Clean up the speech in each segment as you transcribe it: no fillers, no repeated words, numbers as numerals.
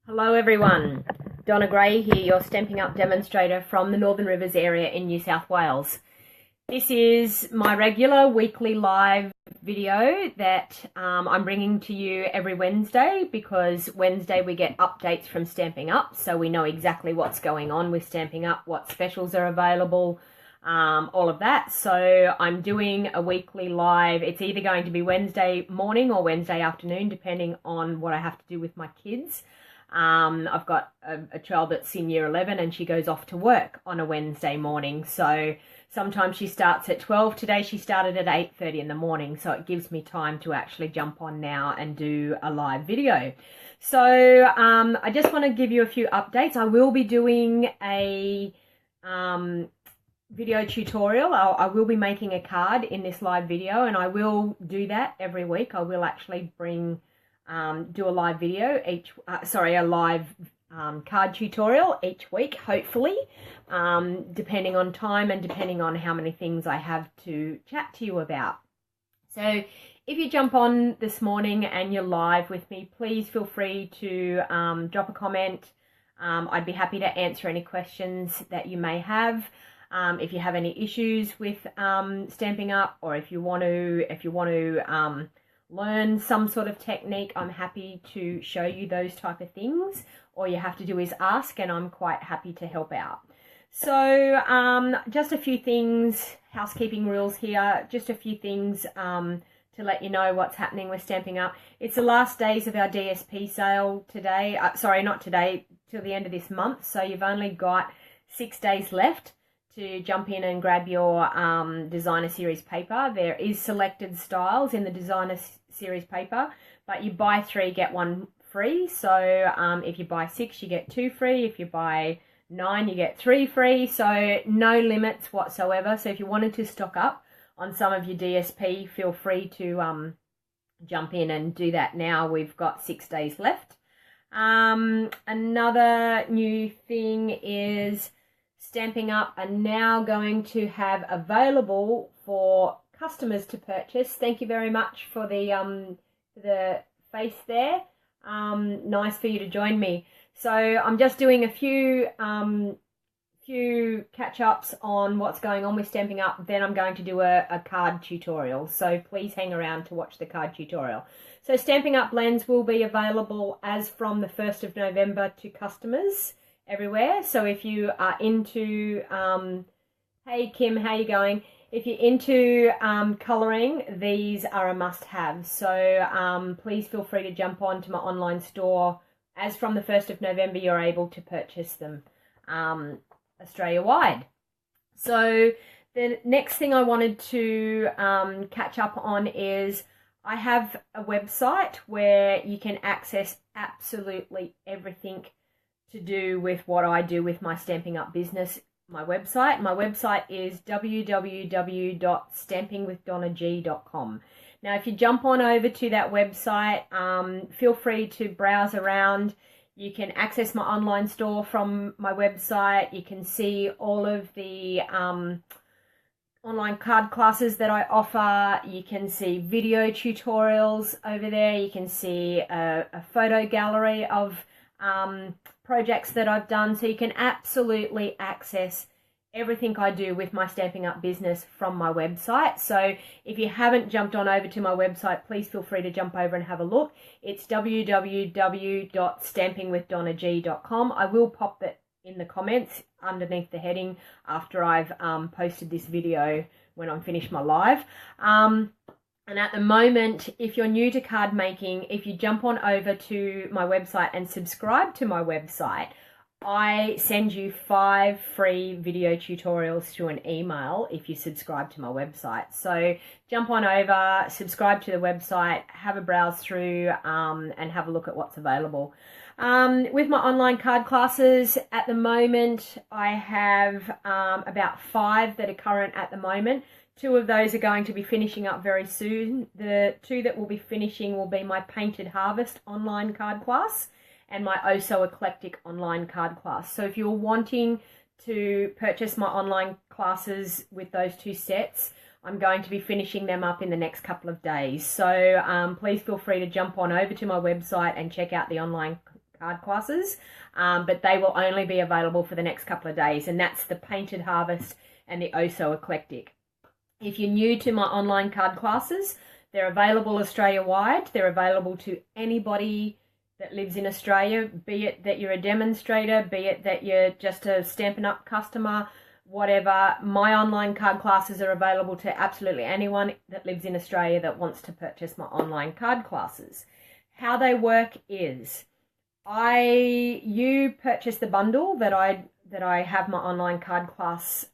Hello everyone, Donna Gray here, your Stamping Up demonstrator from the Northern Rivers area in New South Wales. This is my regular weekly live video that I'm bringing to you every Wednesday, because Wednesday we get updates from Stamping Up, so we know exactly what's going on with Stamping Up, what specials are available, all of that. So I'm doing a weekly live. It's either going to be Wednesday morning or Wednesday afternoon, depending on what I have to do with my kids. I've got a child that's in year 11 and she goes off to work on a Wednesday morning. So sometimes she starts at 12. Today she started at 8:30 in the morning. So it gives me time to actually jump on now and do a live video. So I just want to give you a few updates. I will be doing a video tutorial. I will be making a card in this live video, and I will do that every week. I will actually do a live video a live card tutorial each week, hopefully, depending on time and depending on how many things I have to chat to you about. So if you jump on this morning and you're live with me, please feel free to drop a comment. I'd be happy to answer any questions that you may have. If you have any issues with Stamping Up, or if you want to learn some sort of technique, I'm happy to show you those type of things. All you have to do is ask, and I'm quite happy to help out. So just a few things, housekeeping rules here, just a few things to let you know what's happening with Stamping Up. It's the last days of our DSP sale today, sorry, not today, till the end of this month. So you've only got 6 days left to jump in and grab your designer series paper. There is selected styles in the designer series paper, but you buy 3 get 1 free. So if you buy 6 you get 2 free. If you buy 9 you get 3 free. So no limits whatsoever. So if you wanted to stock up on some of your DSP, feel free to jump in and do that now. We've got 6 days left. Another new thing is Stamping Up are now going to have available for customers to purchase. Thank you very much for the face there. Nice for you to join me. So I'm just doing a few catch-ups on what's going on with Stamping Up. Then I'm going to do a card tutorial. So please hang around to watch the card tutorial. So Stamping Up blends will be available as from the 1st of November to customers everywhere. So if you are into, hey Kim, how you going? If you're into colouring, these are a must-have. So please feel free to jump on to my online store. As from the 1st of November, you're able to purchase them Australia-wide. So the next thing I wanted to catch up on is I have a website where you can access absolutely everything to do with what I do with my Stamping Up business. My website is www.stampingwithdonnag.com. Now if you jump on over to that website, feel free to browse around. You can access my online store from my website. You can see all of the online card classes that I offer. You can see video tutorials over there. You can see a photo gallery of projects that I've done. So you can absolutely access everything I do with my Stamping Up business from my website. So if you haven't jumped on over to my website, please feel free to jump over and have a look. It's www.stampingwithdonnag.com. I will pop it in the comments underneath the heading after I've posted this video when I'm finished my live. And at the moment, if you're new to card making, if you jump on over to my website and subscribe to my website, I send you 5 free video tutorials through an email if you subscribe to my website. So jump on over, subscribe to the website, have a browse through and have a look at what's available. With my online card classes, at the moment, I have about 5 that are current at the moment. 2 of those are going to be finishing up very soon. The 2 that will be finishing will be my Painted Harvest online card class and my Oh So Eclectic online card class. So if you're wanting to purchase my online classes with those 2 sets, I'm going to be finishing them up in the next couple of days. So please feel free to jump on over to my website and check out the online card classes, but they will only be available for the next couple of days, and that's the Painted Harvest and the Oh So Eclectic. If you're new to my online card classes, they're available Australia-wide. They're available to anybody that lives in Australia, be it that you're a demonstrator, be it that you're just a Stampin' Up customer, whatever. My online card classes are available to absolutely anyone that lives in Australia that wants to purchase my online card classes. How they work is you purchase the bundle that I have my online card class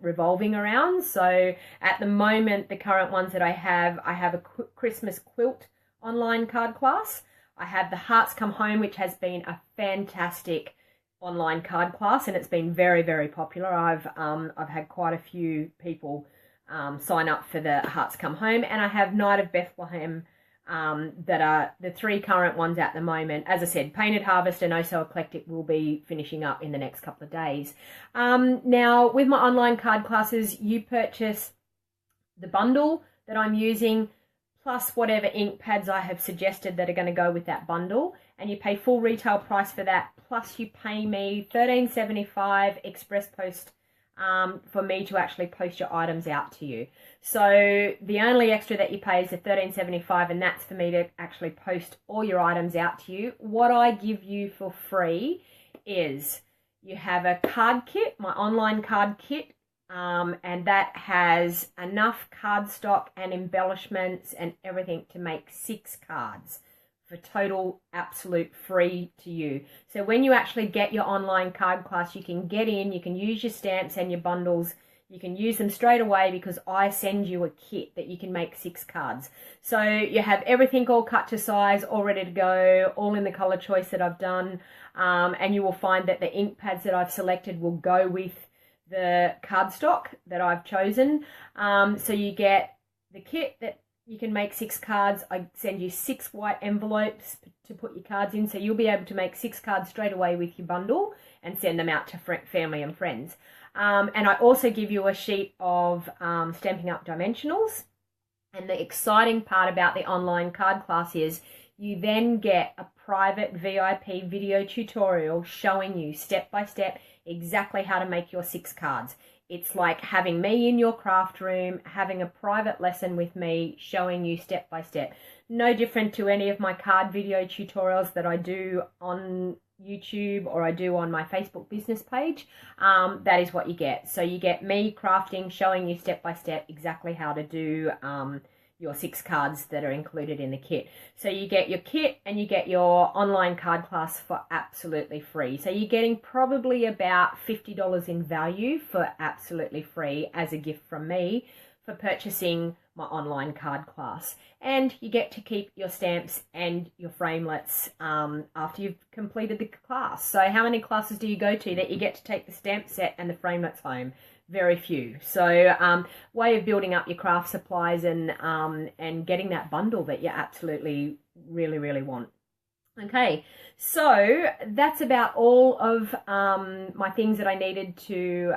revolving around. So at the moment, the current ones that I have a Christmas quilt online card class. I have the Hearts Come Home, which has been a fantastic online card class, and it's been very, very popular. I've had quite a few people sign up for the Hearts Come Home, and I have Night of Bethlehem that are the three current ones at the moment. As I said, Painted Harvest and Oh So Eclectic will be finishing up in the next couple of days. Now, with my online card classes, you purchase the bundle that I'm using, plus whatever ink pads I have suggested that are going to go with that bundle, and you pay full retail price for that, plus you pay me $13.75 express post for me to actually post your items out to you. So the only extra that you pay is the $13.75, and that's for me to actually post all your items out to you. What I give you for free is you have a card kit, my online card kit, and that has enough cardstock and embellishments and everything to make 6 cards for total absolute free to you. So when you actually get your online card class, you can get in, you can use your stamps and your bundles, you can use them straight away because I send you a kit that you can make 6 cards. So you have everything all cut to size, all ready to go, all in the color choice that I've done, and you will find that the ink pads that I've selected will go with the cardstock that I've chosen. So you get the kit that you can make 6 cards. I send you 6 white envelopes to put your cards in, so you'll be able to make 6 cards straight away with your bundle and send them out to family and friends. And I also give you a sheet of Stampin' Up dimensionals. And the exciting part about the online card class is you then get a private VIP video tutorial showing you step by step exactly how to make your 6 cards. It's like having me in your craft room, having a private lesson with me, showing you step by step. No different to any of my card video tutorials that I do on YouTube or I do on my Facebook business page. That is what you get. So you get me crafting, showing you step by step exactly how to do your 6 cards that are included in the kit. So you get your kit and you get your online card class for absolutely free. So you're getting probably about $50 in value for absolutely free as a gift from me for purchasing my online card class. And you get to keep your stamps and your framelets after you've completed the class. So how many classes do you go to that you get to take the stamp set and the framelets home? Very few. So way of building up your craft supplies and getting that bundle that you absolutely really want. Okay, so that's about all of my things that I needed to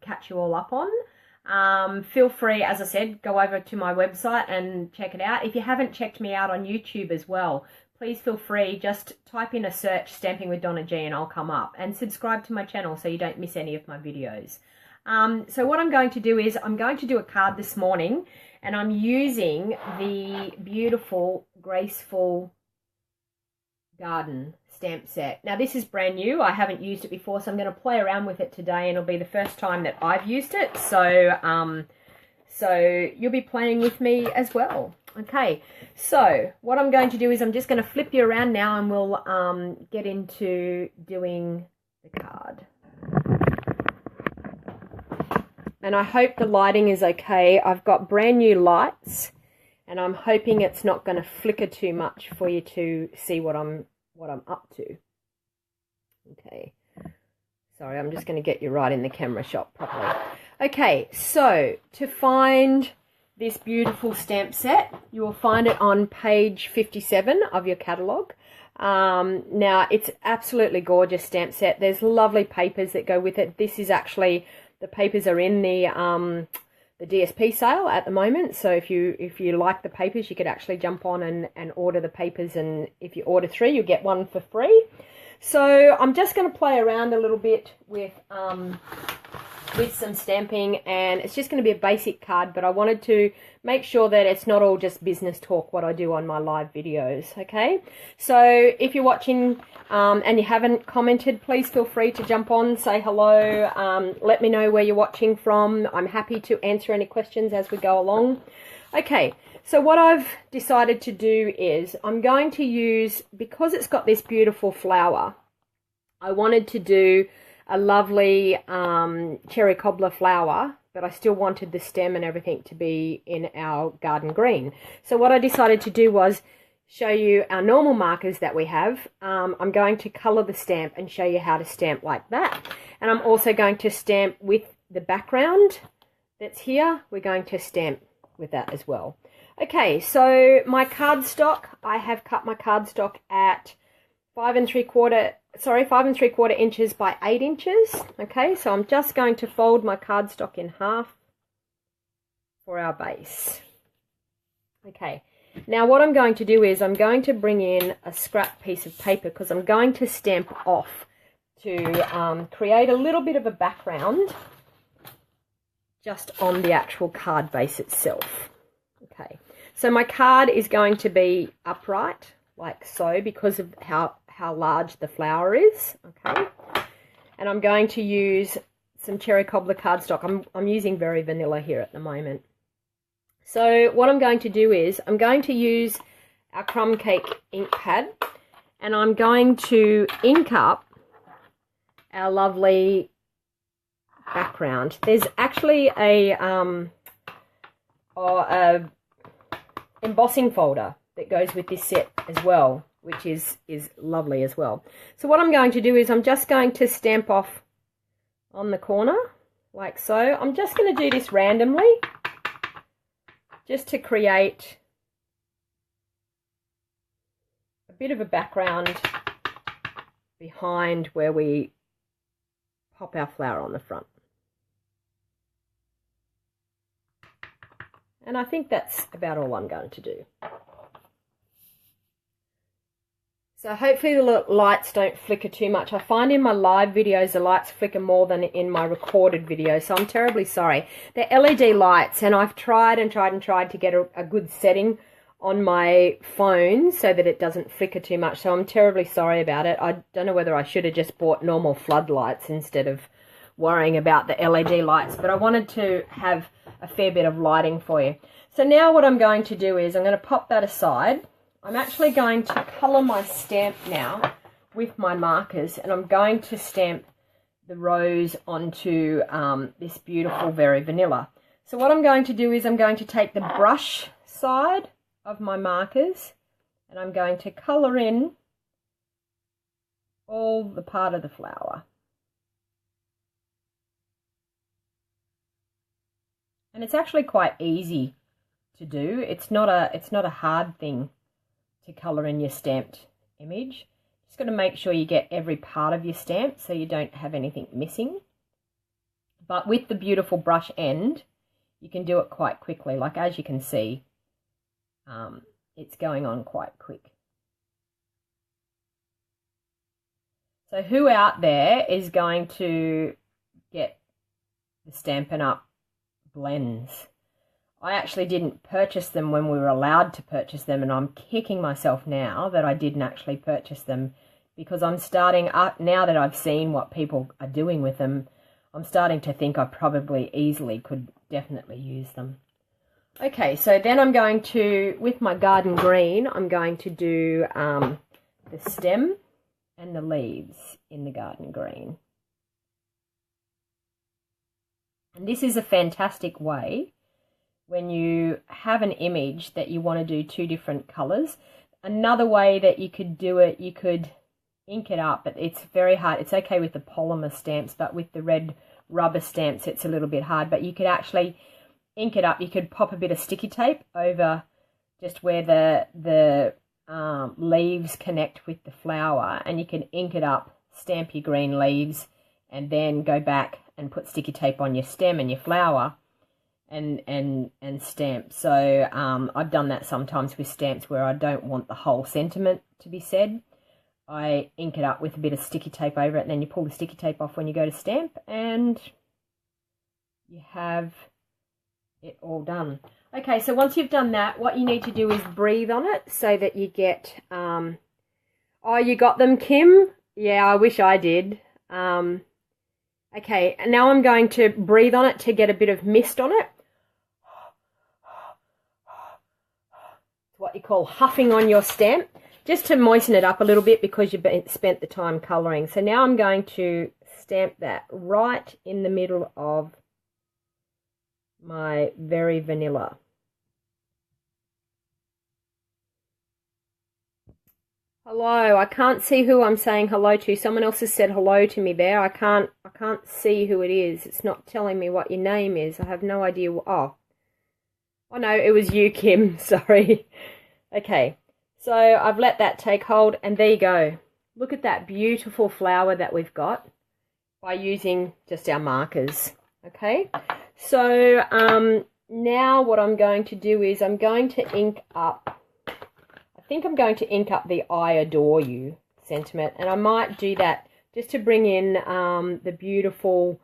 catch you all up on. Feel free, as I said, go over to my website and check it out. If you haven't checked me out on YouTube as well, please feel free, just type in a search Stamping with Donna G and I'll come up, and subscribe to my channel so you don't miss any of my videos. So what I'm going to do is I'm going to do a card this morning, and I'm using the beautiful Graceful Garden stamp set. Now this is brand new. I haven't used it before, so I'm going to play around with it today, and it'll be the first time that I've used it. So so you'll be playing with me as well. Okay, so what I'm going to do is I'm just going to flip you around now, and we'll get into doing the card. And I hope the lighting is okay. I've got brand new lights, and I'm hoping it's not going to flicker too much for you to see what I'm up to. Okay. Sorry, I'm just going to get you right in the camera shot properly. Okay, so to find this beautiful stamp set, you will find it on page 57 of your catalogue. Now, it's absolutely gorgeous stamp set. There's lovely papers that go with it. This is actually... the papers are in the the DSP sale at the moment. So if you like the papers, you could actually jump on and order the papers, and if you order 3, you'll get 1 for free. So I'm just going to play around a little bit with some stamping, and it's just going to be a basic card, but I wanted to make sure that it's not all just business talk what I do on my live videos. Okay, so if you're watching and you haven't commented, please feel free to jump on, say hello, let me know where you're watching from. I'm happy to answer any questions as we go along. Okay, so what I've decided to do is I'm going to use, because it's got this beautiful flower, I wanted to do a lovely cherry cobbler flower, but I still wanted the stem and everything to be in our garden green. So what I decided to do was show you our normal markers that we have. I'm going to colour the stamp and show you how to stamp like that. And I'm also going to stamp with the background that's here. We're going to stamp with that as well. Okay, so my cardstock, I have cut my cardstock at 5 3/4 inches by 8 inches. Okay, so I'm just going to fold my cardstock in half for our base. Okay, now what I'm going to do is I'm going to bring in a scrap piece of paper, because I'm going to stamp off to create a little bit of a background just on the actual card base itself. Okay, so my card is going to be upright like so because of how large the flower is. Okay, and I'm going to use some cherry cobbler cardstock. I'm using very vanilla here at the moment. So what I'm going to do is I'm going to use our crumb cake ink pad, and I'm going to ink up our lovely background. There's actually a embossing folder that goes with this set as well, which is lovely as well. So what I'm going to do is I'm just going to stamp off on the corner like so. I'm just going to do this randomly just to create a bit of a background behind where we pop our flower on the front. And I think that's about all I'm going to do. So hopefully the lights don't flicker too much. I find in my live videos the lights flicker more than in my recorded videos, so I'm terribly sorry. They're LED lights, and I've tried to get a good setting on my phone so that it doesn't flicker too much, so I'm terribly sorry about it. I don't know whether I should have just bought normal floodlights instead of worrying about the LED lights, but I wanted to have a fair bit of lighting for you. So now what I'm going to do is I'm going to pop that aside. I'm actually going to colour my stamp now with my markers, and I'm going to stamp the rose onto this beautiful Very Vanilla. So what I'm going to do is I'm going to take the brush side of my markers, and I'm going to colour in all the part of the flower. And it's actually quite easy to do. It's not a hard thing to colour in your stamped image. Just got to make sure you get every part of your stamp so you don't have anything missing. But with the beautiful brush end, you can do it quite quickly. Like as you can see, it's going on quite quick. So who out there is going to get the Stampin' Up blends? I actually didn't purchase them when we were allowed to purchase them, and I'm kicking myself now that I didn't actually purchase them, because I'm starting up, now that I've seen what people are doing with them, I'm starting to think I probably easily could definitely use them. Okay, so then I'm going to, with my garden green, I'm going to do the stem and the leaves in the garden green. And this is a fantastic way when you have an image that you want to do 2 different colours. Another way that you could do it, you could ink it up, but it's very hard. It's okay with the polymer stamps, but with the red rubber stamps it's a little bit hard. But you could actually ink it up. You could pop a bit of sticky tape over just where the leaves connect with the flower, and you can ink it up, stamp your green leaves, and then go back and put sticky tape on your stem and your flower, and stamp. So I've done that sometimes with stamps where I don't want the whole sentiment to be said. I ink it up with a bit of sticky tape over it, and then you pull the sticky tape off when you go to stamp, and you have it all done. Okay, so once you've done that, what you need to do is breathe on it so that you get, oh, you got them, Kim? Yeah, I wish I did. Okay, and now I'm going to breathe on it to get a bit of mist on it. It's what you call huffing on your stamp, just to moisten it up a little bit because you've spent the time colouring. So now I'm going to stamp that right in the middle of my very vanilla. Hello, I can't see who I'm saying hello to. Someone else has said hello to me there. I can't see who it is. It's not telling me what your name is. I have no idea. Oh no, it was you, Kim. Sorry. Okay, so I've let that take hold, and there you go. Look at that beautiful flower that we've got by using just our markers. Okay, so now what I'm going to do is I'm going to ink up, I think I'm going to ink up the I adore you sentiment, and I might do that just to bring in the beautiful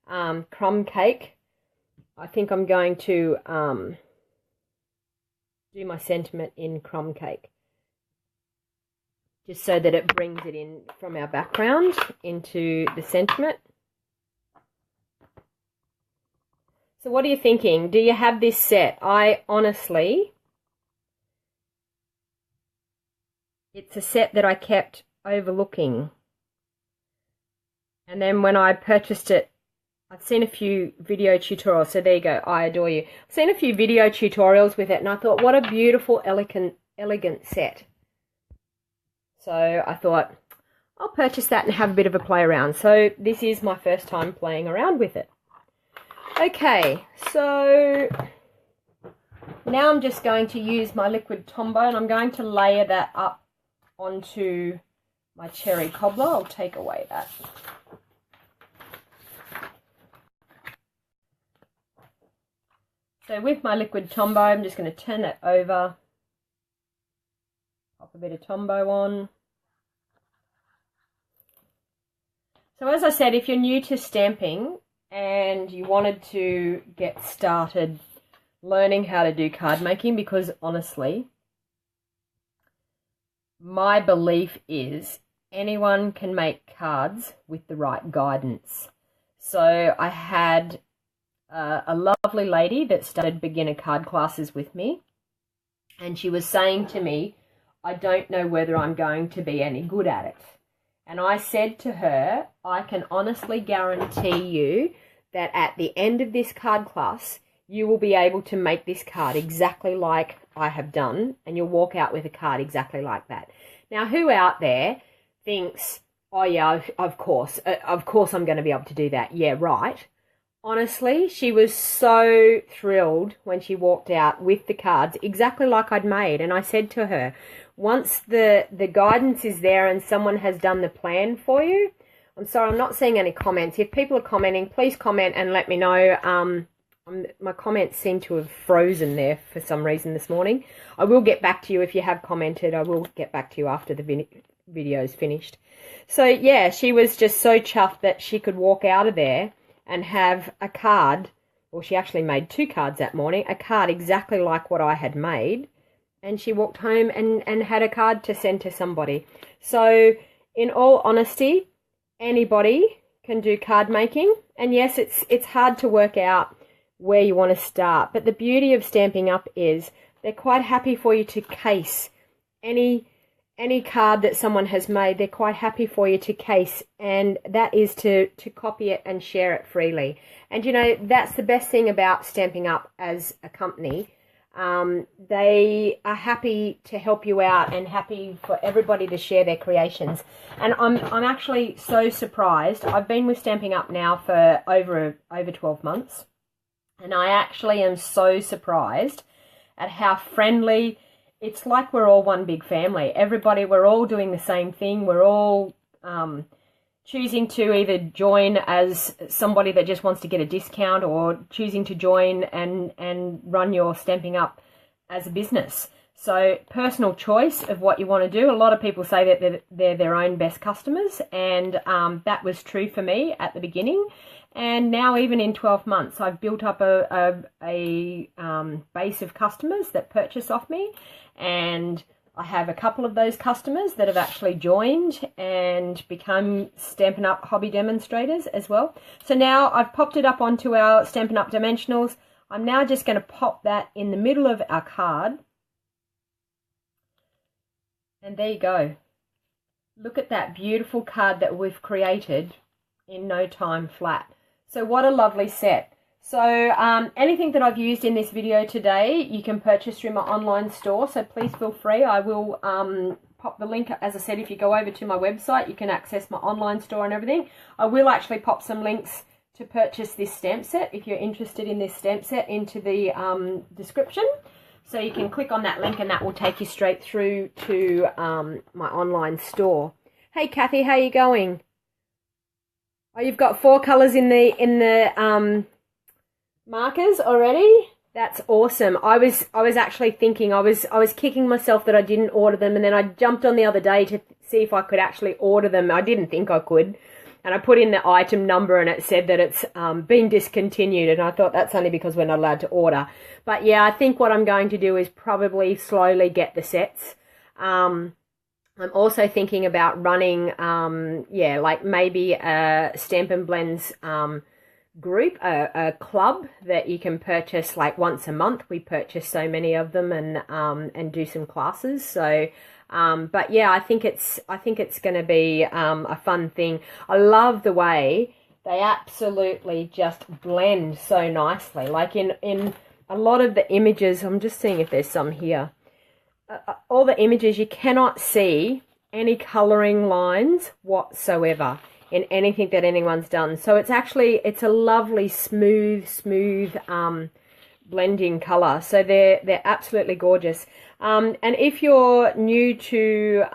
crumb cake. I think I'm going to do my sentiment in crumb cake, just so that it brings it in from our background into the sentiment. So what are you thinking? Do you have this set? I honestly, it's a set that I kept overlooking. And then when I purchased it, I've seen a few video tutorials. So there you go, I adore you. I've seen a few video tutorials with it, and I thought, what a beautiful, elegant set. So I thought, I'll purchase that and have a bit of a play around. So this is my first time playing around with it. Okay, so now I'm just going to use my liquid Tombow, and I'm going to layer that up onto my cherry cobbler. I'll take away that. So with my liquid Tombow, I'm just going to turn that over, pop a bit of Tombow on. So as I said, if you're new to stamping and you wanted to get started learning how to do card making, because honestly, my belief is anyone can make cards with the right guidance. So I had a lovely lady that started beginner card classes with me, and she was saying to me, I don't know whether I'm going to be any good at it. And I said to her, I can honestly guarantee you that at the end of this card class, you will be able to make this card exactly like I have done, and you'll walk out with a card exactly like that. Now, who out there thinks, oh yeah, of course I'm going to be able to do that. Yeah, right. Honestly, she was so thrilled when she walked out with the cards exactly like I'd made. And I said to her, once the guidance is there and someone has done the plan for you, I'm sorry, I'm not seeing any comments. If people are commenting, please comment and let me know. My comments seem to have frozen there for some reason this morning. I will get back to you if you have commented. I will get back to you after the video's finished. So yeah, she was just so chuffed that she could walk out of there and have a card, well, she actually made 2 cards that morning, a card exactly like what I had made, and she walked home and had a card to send to somebody. So in all honesty, anybody can do card making, and yes, it's hard to work out where you want to start, but the beauty of Stampin' Up is they're quite happy for you to case any card that someone has made. They're quite happy for you to case, and that is to copy it and share it freely. And you know, that's the best thing about Stampin' Up as a company. They are happy to help you out and happy for everybody to share their creations. And I'm actually so surprised. I've been with Stampin' Up now for over 12 months, and I actually am so surprised at how friendly. It's like we're all one big family. Everybody, we're all doing the same thing. We're all, choosing to either join as somebody that just wants to get a discount, or choosing to join and run your Stampin' Up as a business. So personal choice of what you want to do. A lot of people say that they're their own best customers, and that was true for me at the beginning. And now, even in 12 months, I've built up a base of customers that purchase off me, and I have a couple of those customers that have actually joined and become Stampin' Up hobby demonstrators as well. So now I've popped it up onto our Stampin' Up dimensionals. I'm now just going to pop that in the middle of our card. And there you go. Look at that beautiful card that we've created in no time flat. So what a lovely set. So anything that I've used in this video today, you can purchase through my online store. So please feel free. I will pop the link. As I said, if you go over to my website, you can access my online store and everything. I will actually pop some links to purchase this stamp set if you're interested in this stamp set into the description. So you can click on that link and that will take you straight through to my online store. Hey Kathy, how are you going? Oh, you've got 4 colours in the markers already? That's awesome. I was actually thinking, I was kicking myself that I didn't order them, and then I jumped on the other day to see if I could actually order them. I didn't think I could. And I put in the item number and it said that it's been discontinued, and I thought that's only because we're not allowed to order. But yeah, I think what I'm going to do is probably slowly get the sets. I'm also thinking about running, yeah, like maybe a Stampin' Blends group, a club that you can purchase like once a month. We purchase so many of them, and do some classes. So but yeah, I think it's going to be a fun thing. I love the way they absolutely just blend so nicely. Like in a lot of the images, I'm just seeing if there's some here. All the images, you cannot see any colouring lines whatsoever in anything that anyone's done. So it's a lovely smooth blending colour. So they're absolutely gorgeous. And if you're new to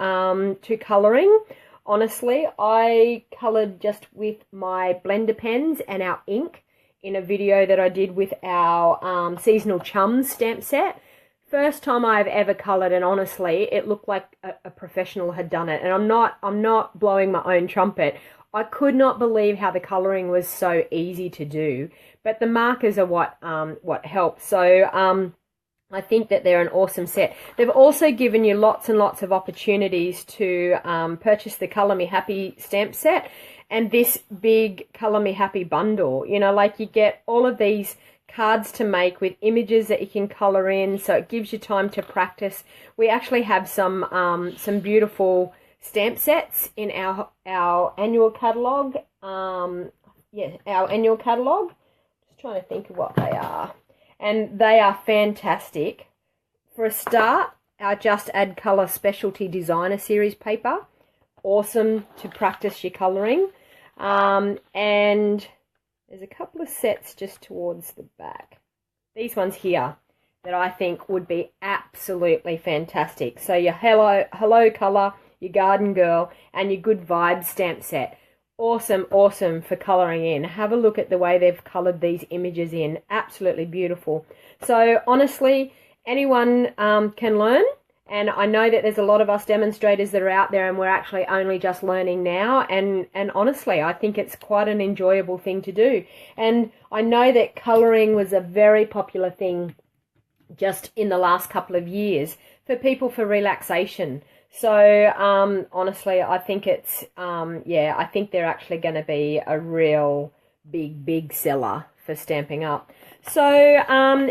colouring, honestly, I coloured just with my blender pens and our ink in a video that I did with our Seasonal Chums stamp set. First time I've ever coloured, and honestly, it looked like a professional had done it. And I'm not blowing my own trumpet. I could not believe how the colouring was so easy to do. But the markers are what helps. So I think that they're an awesome set. They've also given you lots and lots of opportunities to purchase the Colour Me Happy stamp set and this big Colour Me Happy bundle. You know, like you get all of these cards to make with images that you can colour in, so it gives you time to practice. We actually have some beautiful stamp sets in our annual catalogue. Yeah, our annual catalogue. Just trying to think of what they are. And they are fantastic. For a start, our Just Add Colour Specialty Designer Series paper. Awesome to practice your colouring. And there's a couple of sets just towards the back. These ones here that I think would be absolutely fantastic. So your Hello Colour, your Garden Girl, and your Good Vibes stamp set. Awesome for colouring in. Have a look at the way they've coloured these images in. Absolutely beautiful. So honestly, anyone can learn. And I know that there's a lot of us demonstrators that are out there, and we're actually only just learning now. And honestly, I think it's quite an enjoyable thing to do. And I know that colouring was a very popular thing just in the last couple of years for people for relaxation. So honestly, I think it's yeah, I think they're actually going to be a real big seller for Stampin' Up. So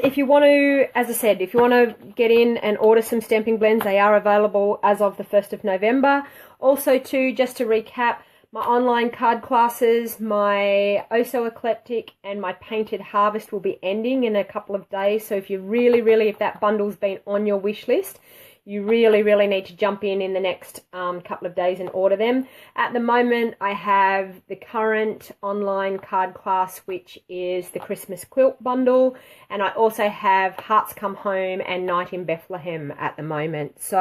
if you want to, as I said, if you want to get in and order some stamping blends, they are available as of the 1st of November. Also too, just to recap, my online card classes, my Oh So Eclectic and my Painted Harvest will be ending in a couple of days. So if you really, if that bundle's been on your wish list, you really need to jump in the next couple of days and order them. At the moment, I have the current online card class, which is the Christmas Quilt Bundle, and I also have Hearts Come Home and Night in Bethlehem at the moment. So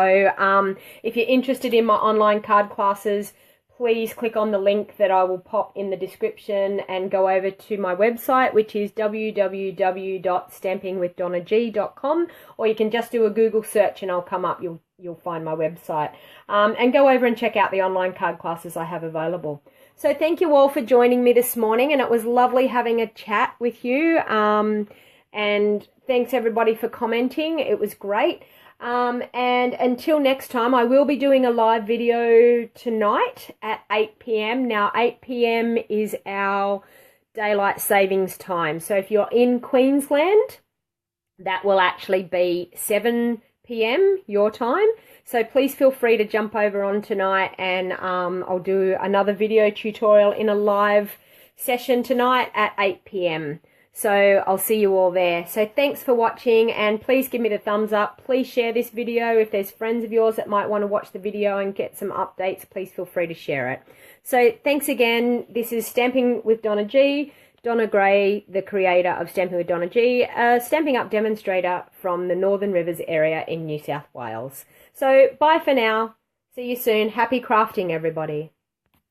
if you're interested in my online card classes, please click on the link that I will pop in the description and go over to my website, which is www.stampingwithdonnag.com, or you can just do a Google search and I'll come up. You'll find my website. And go over and check out the online card classes I have available. So thank you all for joining me this morning, and it was lovely having a chat with you. And thanks everybody for commenting. It was great. And until next time, I will be doing a live video tonight at 8 p.m. Now, 8 p.m. is our daylight savings time. So if you're in Queensland, that will actually be 7 p.m. your time. So please feel free to jump over on tonight, and I'll do another video tutorial in a live session tonight at 8 p.m. So I'll see you all there. So thanks for watching, and please give me the thumbs up. Please share this video. If there's friends of yours that might want to watch the video and get some updates, please feel free to share it. So thanks again. This is Stamping with Donna G. Donna Gray, the creator of Stamping with Donna G, a Stampin' Up demonstrator from the Northern Rivers area in New South Wales. So bye for now. See you soon. Happy crafting, everybody.